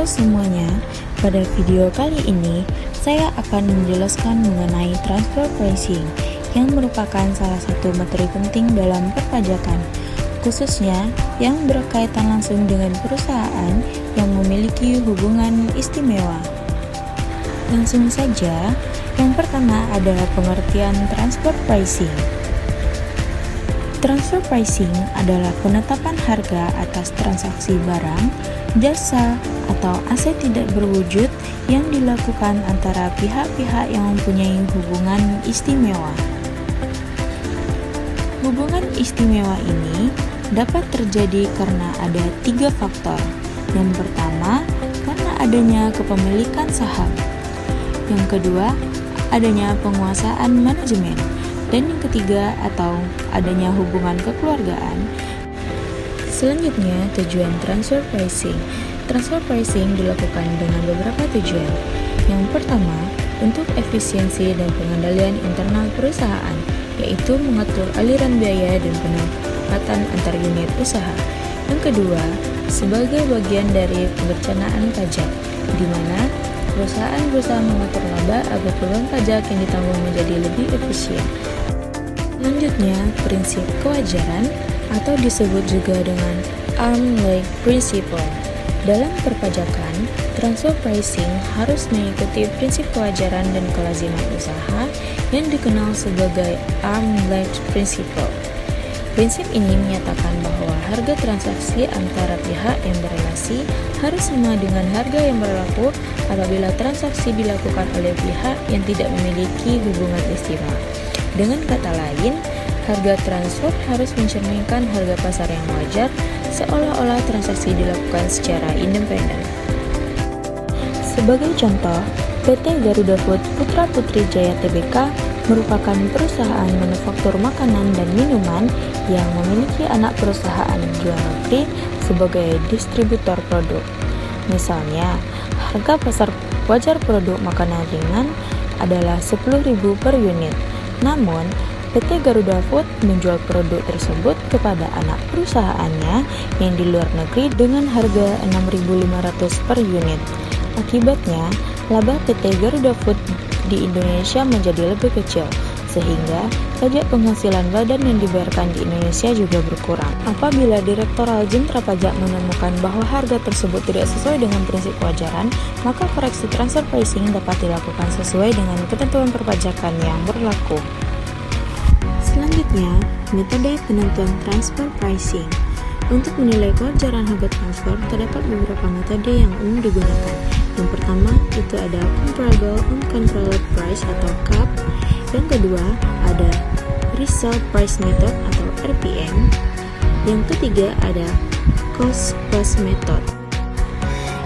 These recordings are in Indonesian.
Halo semuanya, pada video kali ini saya akan menjelaskan mengenai transfer pricing yang merupakan salah satu materi penting dalam perpajakan, khususnya yang berkaitan langsung dengan perusahaan yang memiliki hubungan istimewa. Langsung saja, yang pertama adalah pengertian transfer pricing. Transfer pricing adalah penetapan harga atas transaksi barang, jasa, atau aset tidak berwujud yang dilakukan antara pihak-pihak yang mempunyai hubungan istimewa. Hubungan istimewa ini dapat terjadi karena ada 3 faktor. Yang pertama, karena adanya kepemilikan saham. Yang kedua, adanya penguasaan manajemen. Dan yang ketiga, atau adanya hubungan kekeluargaan. Selanjutnya, tujuan transfer pricing. Transfer pricing dilakukan dengan beberapa tujuan. Yang pertama, untuk efisiensi dan pengendalian internal perusahaan, yaitu mengatur aliran biaya dan pendapatan antar unit usaha. Yang kedua, sebagai bagian dari perencanaan pajak, di mana perusahaan berusaha mengatur laba agar beban pajak yang ditanggung menjadi lebih efisien. Selanjutnya, prinsip kewajaran atau disebut juga dengan arm's length principle. Dalam perpajakan, transfer pricing harus mengikuti prinsip kewajaran dan kelaziman usaha yang dikenal sebagai arm's length principle. Prinsip ini menyatakan bahwa harga transaksi antara pihak yang berelasi harus sama dengan harga yang berlaku apabila transaksi dilakukan oleh pihak yang tidak memiliki hubungan istimewa. Dengan kata lain, harga transfer harus mencerminkan harga pasar yang wajar, seolah-olah transaksi dilakukan secara independen. Sebagai contoh, PT Garuda Food Putra Putri Jaya Tbk merupakan perusahaan manufaktur makanan dan minuman yang memiliki anak perusahaan di luar negeri sebagai distributor produk. Misalnya, harga pasar wajar produk makanan ringan adalah 10.000 per unit. Namun, PT Garuda Food menjual produk tersebut kepada anak perusahaannya yang di luar negeri dengan harga 6.500 per unit. Akibatnya, laba PT Garuda Food di Indonesia menjadi lebih kecil, sehingga pajak penghasilan badan yang dibayarkan di Indonesia juga berkurang. Apabila Direktorat Jenderal Pajak menemukan bahwa harga tersebut tidak sesuai dengan prinsip kewajaran, maka koreksi transfer pricing dapat dilakukan sesuai dengan ketentuan perpajakan yang berlaku. Selanjutnya, metode penentuan transfer pricing. Untuk menilai kewajaran harga transfer, terdapat beberapa metode yang umum digunakan. Yang pertama, itu ada Comparable Uncontrolled Price atau CUP. Yang kedua, ada Resale Price Method atau RPM. Yang ketiga, ada Cost Plus Method.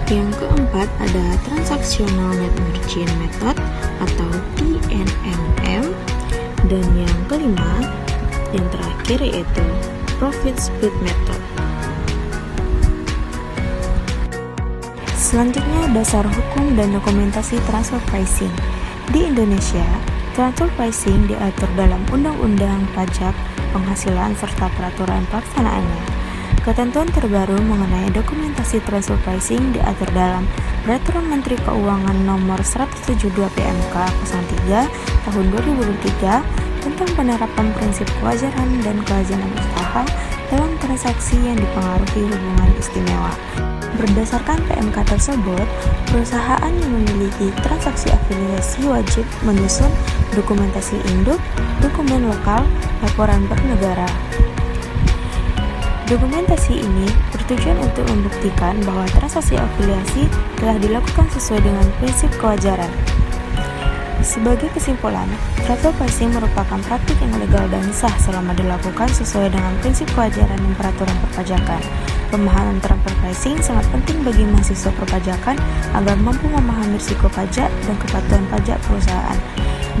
Yang keempat, ada Transactional Net Margin Method atau TNMM. Dan yang kelima, yang terakhir yaitu Profit Split Method. Selanjutnya, dasar hukum dan dokumentasi transfer pricing. Di Indonesia, transfer pricing diatur dalam Undang-Undang Pajak, Penghasilan, serta peraturan pelaksanaannya. Ketentuan terbaru mengenai dokumentasi transfer pricing diatur dalam Peraturan Menteri Keuangan Nomor 172 PMK 03 Tahun 2023 tentang penerapan prinsip kewajaran dan kelaziman usaha dalam transaksi yang dipengaruhi hubungan istimewa. Berdasarkan PMK tersebut, perusahaan yang memiliki transaksi afiliasi wajib menyusun dokumentasi induk, dokumen lokal, laporan per negara. Dokumentasi ini bertujuan untuk membuktikan bahwa transaksi afiliasi telah dilakukan sesuai dengan prinsip kewajaran. Sebagai kesimpulan, transfer pricing merupakan praktik yang legal dan sah selama dilakukan sesuai dengan prinsip kewajaran dan peraturan perpajakan. Pemahaman transfer pricing sangat penting bagi mahasiswa perpajakan agar mampu memahami risiko pajak dan kepatuhan pajak perusahaan.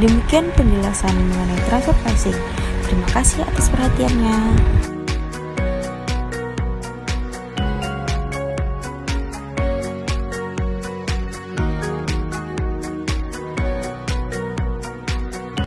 Demikian penjelasan mengenai transfer pricing. Terima kasih atas perhatiannya.